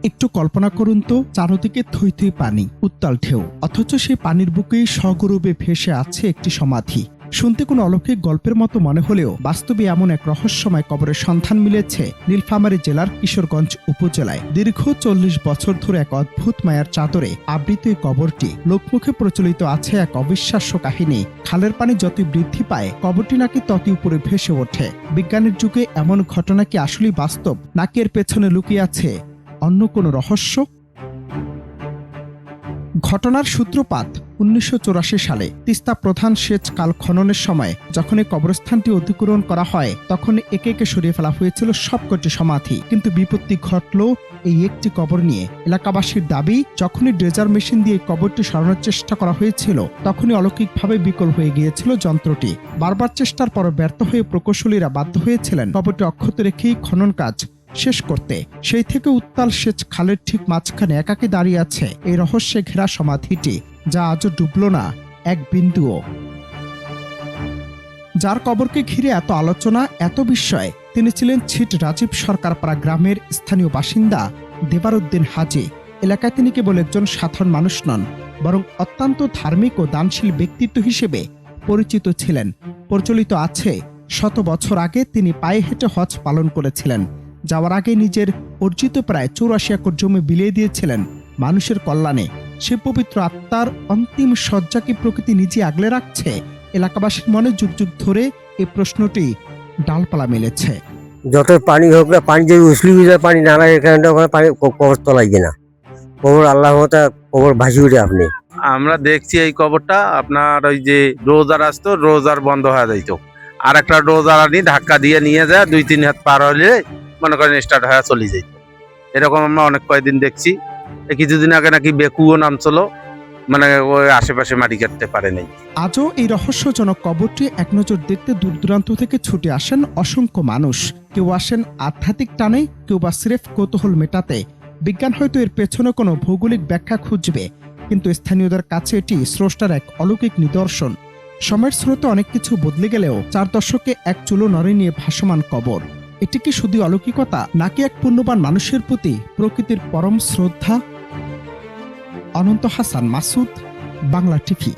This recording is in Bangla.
একটু কল্পনা করুন তো, চারদিকে থই থই পানি, উত্তাল ঢেউ, অথচ সেই পানির বুকেই সগৌরবে ভেসে আছে একটি সমাধি। শুনতে কোনো অলৌকিক গল্পের মতো মনে হলেও বাস্তবে এমন এক রহস্যময় কবরের সন্ধান মিলেছে নীলফামারী জেলার কিশোরগঞ্জ উপজেলায়। দীর্ঘ 40 বছর ধরে এক অদ্ভুত মায়ার চাদরে আবৃত এই কবরটি। লোকমুখে প্রচলিত আছে এক অবিশ্বাস্য কাহিনী। খালের পানি যতই বৃদ্ধি পায়, কবরটি নাকি ততই উপরে ভেসে ওঠে। বিজ্ঞানের যুগে এমন ঘটনা কি আসলেই বাস্তব, নাকি এর পেছনে লুকিয়ে আছে অন্য কোনো রহস্য? ঘটনার সূত্রপাত 1984 সালে তিস্তা প্রধান সেচ কাল খননের সময় যখন এই কবরস্থানটি অধিগ্রহণ করা হয়, তখন একে একে সরিয়ে ফেলা হয়েছিল সবকটি সমাধি। কিন্তু বিপত্তি ঘটল এই একটি কবর নিয়ে। এলাকাবাসীর দাবি, যখনই ড্রেজার মেশিন দিয়ে কবরটি সরানোর চেষ্টা করা হয়েছিল, তখনই অলৌকিকভাবে বিকল হয়ে গিয়েছিল যন্ত্রটি। বারবার চেষ্টার পর ব্যর্থ হয়ে প্রকৌশলীরা বাধ্য হয়েছিলেন কবরটি অক্ষত রেখেই খনন কাজ শেষ করতে। সেই থেকে উত্তাল সেচ খালের ঠিক মাঝখানে একাকী দাঁড়িয়ে আছে এই রহস্যে ঘেরা সমাধিটি, যা আজও ডুবল না এক বিন্দুও। যার কবরকে ঘিরে এত আলোচনা, এত বিস্ময়, তিনি ছিলেন ছিট রাজীব সরকারপাড়া গ্রামের স্থানীয় বাসিন্দা দেবারউদ্দিন হাজী। এলাকায় তিনি কেবল একজন সাধারণ মানুষ নন, বরং অত্যন্ত ধার্মিক ও দানশীল ব্যক্তিত্ব হিসেবে পরিচিত ছিলেন। প্রচলিত আছে, 100 বছর আগে তিনি পায়ে হেঁটে হজ পালন করেছিলেন। যাওয়ার আগে নিজের অর্জিত প্রায় 84 একর জমি বিলিয়ে দিয়েছিলেন মানুষের কল্যাণে। সে পবিত্র আত্মার অন্তিম শয্যা কি প্রকৃতি নিজে আগলে রাখছে? এলাকাবাসীর মনে যুগ যুগ ধরে এই প্রশ্নটি ডালপালা মেলেছে। যত পানি হোক না, পানি যদি উছলি যায়, পানি না লাগে এখানে, ওখানে পানি কবর তলায় কিনা কবর আল্লাহ কবর ভাসি উঠে। আপনি আমরা দেখছি এই কবরটা আপনার ওই যে রোজার আসতো, রোজার বন্ধ হয়ে যাইত, আর একটা রোজার আনি ধাক্কা দিয়ে নিয়ে যায়, 2-3 হাত পার হলে মনে করেন স্টার্ট হয়ে চলে যাইত। এরকম আমরা অনেক কয়েকদিন দেখছি। কিছুদিন আগে নাকি বেকুও নামছিল, মানে ওই আশেপাশে মাটি কাটতে পারে নাই। আজও এই রহস্যজনক কবরটি এক নজর দেখতে দূর দূরান্ত থেকে ছুটে আসেন অসংখ্য মানুষ। কেউ আসেন আধ্যাত্মিক টানে, কেউ বা স্রেফ কৌতূহল মেটাতে। বিজ্ঞান হয়তো এর পেছনে কোনো ভৌগোলিক ব্যাখ্যা খুঁজবে, কিন্তু স্থানীয়দের কাছে এটি স্রষ্টার এক অলৌকিক নিদর্শন। সময়ের স্রোতে অনেক কিছু বদলে গেলেও 4 দশকে এক চুলো নড়ে নিয়ে ভাসমান কবর, এটি কি শুধু অলৌকিকতা, নাকি এক পুণ্যবান মানুষের প্রতি প্রকৃতির পরম শ্রদ্ধা? অনন্ত হাসান মাসুদ, বাংলা টিভি।